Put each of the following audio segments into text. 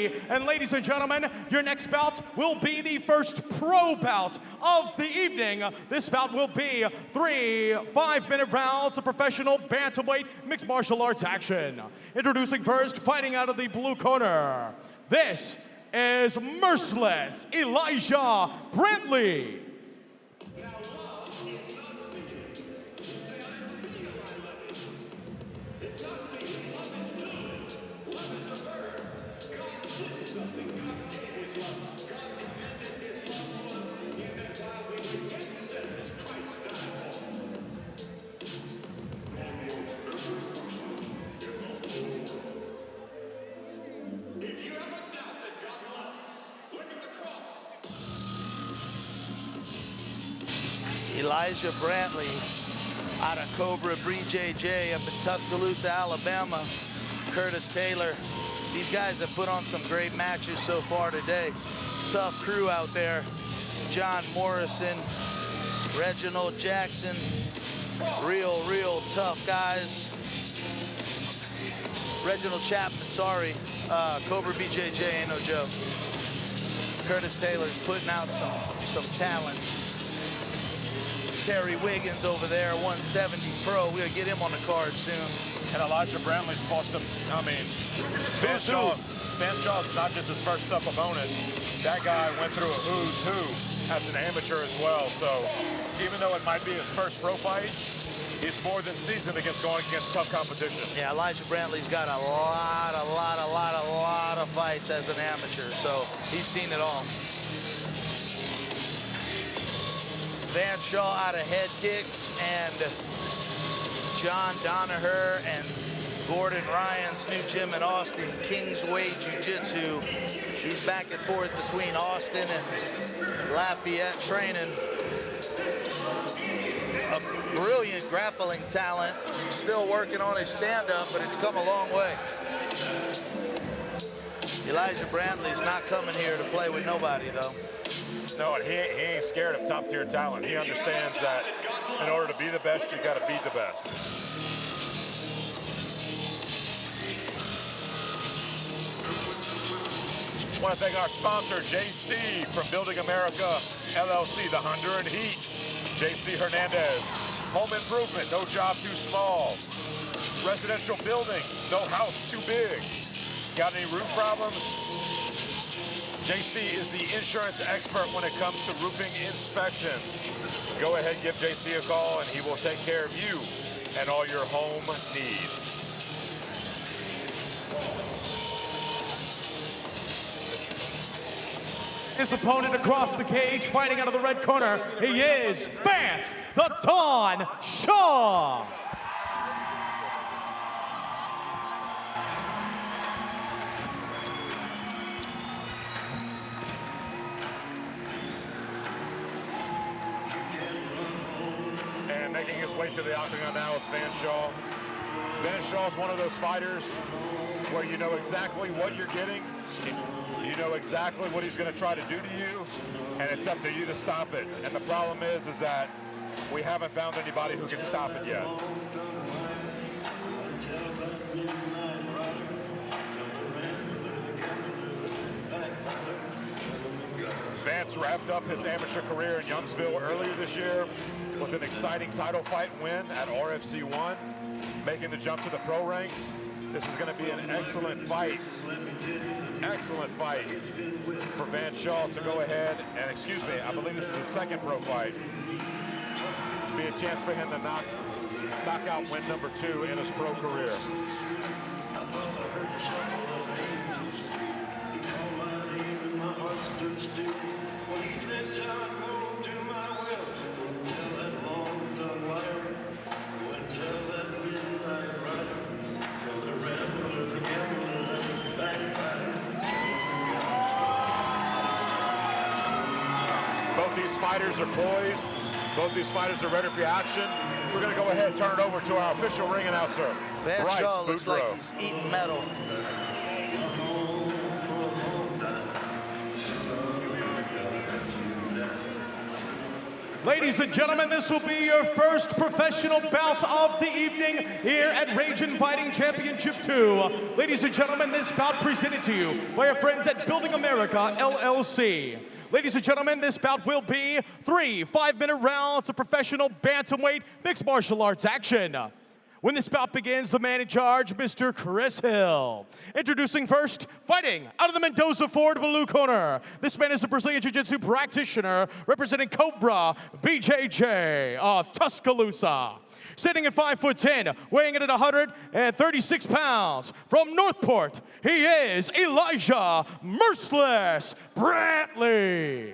RFC. And ladies and gentlemen, your next bout will be the first pro bout of the evening. This bout will be 3 5-minute rounds of professional bantamweight mixed martial arts action. Introducing first, fighting out of the blue corner. This is Merciless Elijah Brantley. Elijah Brantley out of Cobra BJJ up in Tuscaloosa, Alabama. Curtis Taylor. These guys have put on some great matches so far today. Tough crew out there. John Morrison, Reginald Jackson. Real tough guys. Reginald Chapman, sorry. Cobra BJJ ain't no joke. Curtis Taylor's putting out some talent. Terry Wiggins over there, 170 pro. We'll get him on the card soon. And Elijah Brantley's fought some, I mean, Vance Shaw's not just his first up opponent. That guy went through a who's who as an amateur as well. So even though it might be his first pro fight, he's more than seasoned against going against tough competition. Yeah, Elijah Brantley's got a lot of fights as an amateur, so he's seen it all. Vance Shaw out of Head Kicks, and John Donaher and Gordon Ryan's new gym in Austin, Kingsway Jiu-Jitsu. He's back and forth between Austin and Lafayette training. A brilliant grappling talent. Still working on his stand-up, but it's come a long way. Elijah Brantley's not coming here to play with nobody, though. No, and he ain't scared of top-tier talent. He understands that in order to be the best, you got to beat the best. I want to thank our sponsor, JC from Building America LLC, the Honduran Heat. JC Hernandez. Home improvement, no job too small. Residential building, no house too big. Got any roof problems? JC is the insurance expert when it comes to roofing inspections. Go ahead, give JC a call, and he will take care of you and all your home needs. His opponent across the cage, fighting out of the red corner, he is Vance the Dawn Shaw. And making his way to the octagon now is Vance Shaw. Vance Shaw is one of those fighters where you know exactly what you're getting. You know exactly what he's going to try to do to you, and it's up to you to stop it. And the problem is that we haven't found anybody who can stop it yet. Vance wrapped up his amateur career in Youngsville earlier this year with an exciting title fight win at RFC 1, making the jump to the pro ranks. This is going to be an excellent fight for Vance Shaw to go ahead and, excuse me, I believe this is his second pro fight. Be a chance for him to knock out win number 2 in his pro career. Both these fighters are poised. Both these fighters are ready for action. We're going to go ahead and turn it over to our official ring announcer, Vance Shaw looks like he's eating metal. Ladies and gentlemen, this will be your first professional bout of the evening here at Rage and Fighting Championship 2. Ladies and gentlemen, this bout presented to you by our friends at Building America, LLC. Ladies and gentlemen, this bout will be 3 5-minute rounds of professional bantamweight mixed martial arts action. When this bout begins, the man in charge, Mr. Chris Hill. Introducing first, fighting out of the Mendoza Ford blue corner. This man is a Brazilian Jiu-Jitsu practitioner representing Cobra BJJ of Tuscaloosa. Sitting at 5'10", weighing in at 136 pounds. From Northport, he is Elijah Merciless Brantley.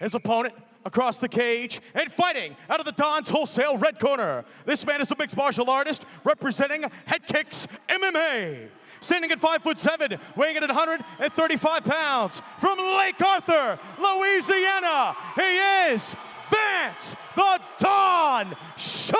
His opponent across the cage and fighting out of the Don's Wholesale red corner. This man is a mixed martial artist representing Head Kicks MMA. Standing at 5'7", weighing in at 135 pounds. From Lake Arthur, Louisiana, he is Vance the Don Shaw.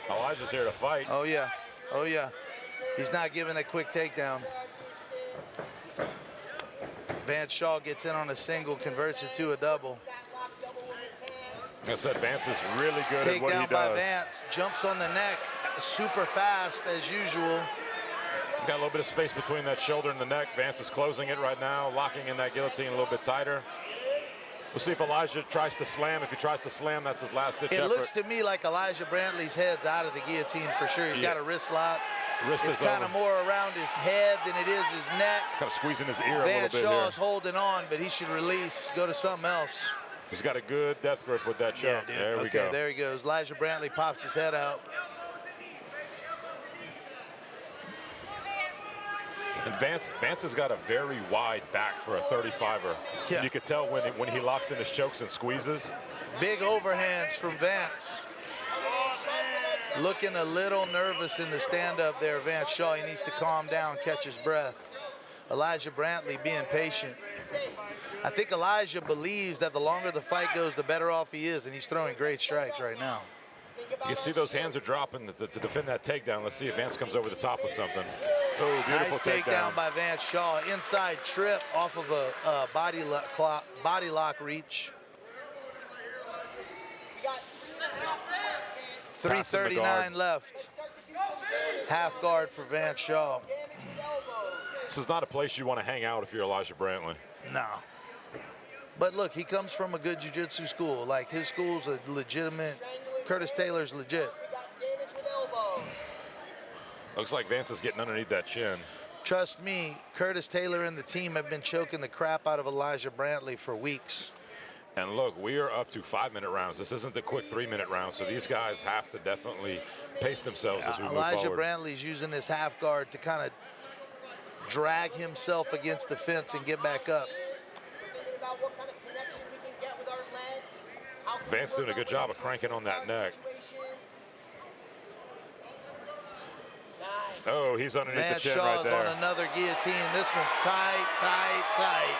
Elijah's here to fight. Oh, yeah. Oh, yeah. He's not giving a quick takedown. Vance Shaw gets in on a single, converts it to a double. Like I said, Vance is really good at what he does. Takedown by Vance. Jumps on the neck. Super fast, as usual. Got a little bit of space between that shoulder and the neck. Vance is closing it right now, locking in that guillotine a little bit tighter. We'll see if Elijah tries to slam. If he tries to slam, that's his last-ditch effort. It looks to me like Elijah Brantley's head's out of the guillotine for sure. He's got a wrist lock. It's kind of more around his head than it is his neck. Kind of squeezing his ear a little bit Vance Shaw's holding on, but he should release, go to something else. He's got a good death grip with that choke. Yeah, there we go. There he goes. Elijah Brantley pops his head out. And Vance has got a very wide back for a 35er. Yeah. And you could tell when he locks in his chokes and squeezes. Big overhands from Vance. Looking a little nervous in the stand-up there, Vance Shaw. He needs to calm down, catch his breath. Elijah Brantley being patient. I think Elijah believes that the longer the fight goes, the better off he is, and he's throwing great strikes right now. You see those hands are dropping to defend that takedown. Let's see if Vance comes over the top with something. Oh, beautiful nice takedown by Vance Shaw. Inside trip off of a body lock reach. 3:39 left. Half guard for Vance Shaw. This is not a place you want to hang out if you're Elijah Brantley. No. But look, he comes from a good jiu-jitsu school. Like, his school's a legitimate. Curtis Taylor's legit. Looks like Vance is getting underneath that chin. Trust me, Curtis Taylor and the team have been choking the crap out of Elijah Brantley for weeks. And look, we are up to 5-minute rounds. This isn't the quick 3-minute round, so these guys have to definitely pace themselves as we move forward. Elijah Brantley's using this half guard to kind of drag himself against the fence and get back up. Vance doing a good job of cranking on that neck. Oh, he's underneath Vance the chin Shaw's right there. on another guillotine. This one's tight, tight, tight.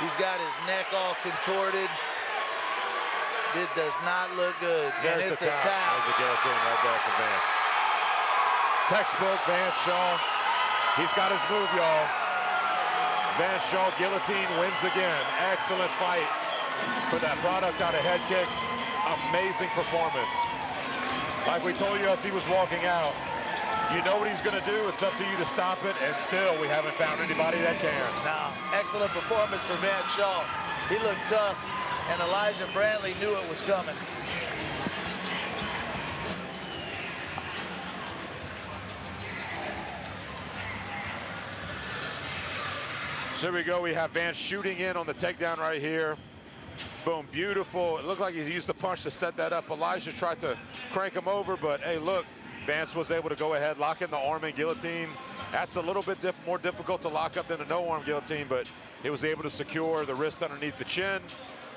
He's got his neck all contorted. It does not look good. There's and it's the a tap. There's the guillotine right there for Vance. Textbook Vance Shaw. He's got his move, y'all. Vance Shaw guillotine wins again. Excellent fight for that product out of Head Kicks. Amazing performance. Like we told you as he was walking out, you know what he's going to do. It's up to you to stop it, and still we haven't found anybody that can. No, excellent performance for Vance Shaw. He looked tough, and Elijah Brantley knew it was coming. So here we go. We have Vance shooting in on the takedown right here. Boom, beautiful. It looked like he used the punch to set that up. Elijah tried to crank him over, but hey, look, Vance was able to go ahead, lock in the arm and guillotine. That's a little bit more difficult to lock up than a no-arm guillotine, but he was able to secure the wrist underneath the chin,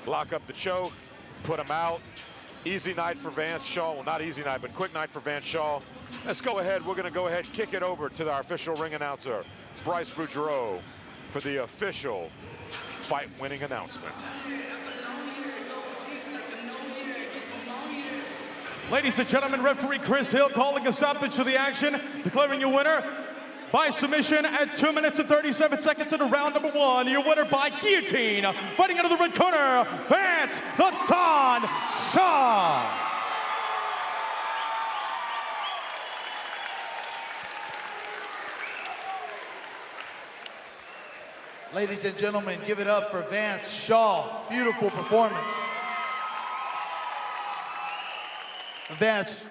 lock up the choke, put him out. Easy night for Vance Shaw. Well, not easy night, but quick night for Vance Shaw. Let's go ahead. We're going to go ahead and kick it over to our official ring announcer, Bryce Boudreau, for the official fight-winning announcement. Ladies and gentlemen, referee Chris Hill calling a stoppage to the action, declaring your winner by submission at 2 minutes and 37 seconds into round number 1. Your winner by guillotine, fighting out of the red corner, Vance the Don Shaw. Ladies and gentlemen, give it up for Vance Shaw. Beautiful performance. Vance,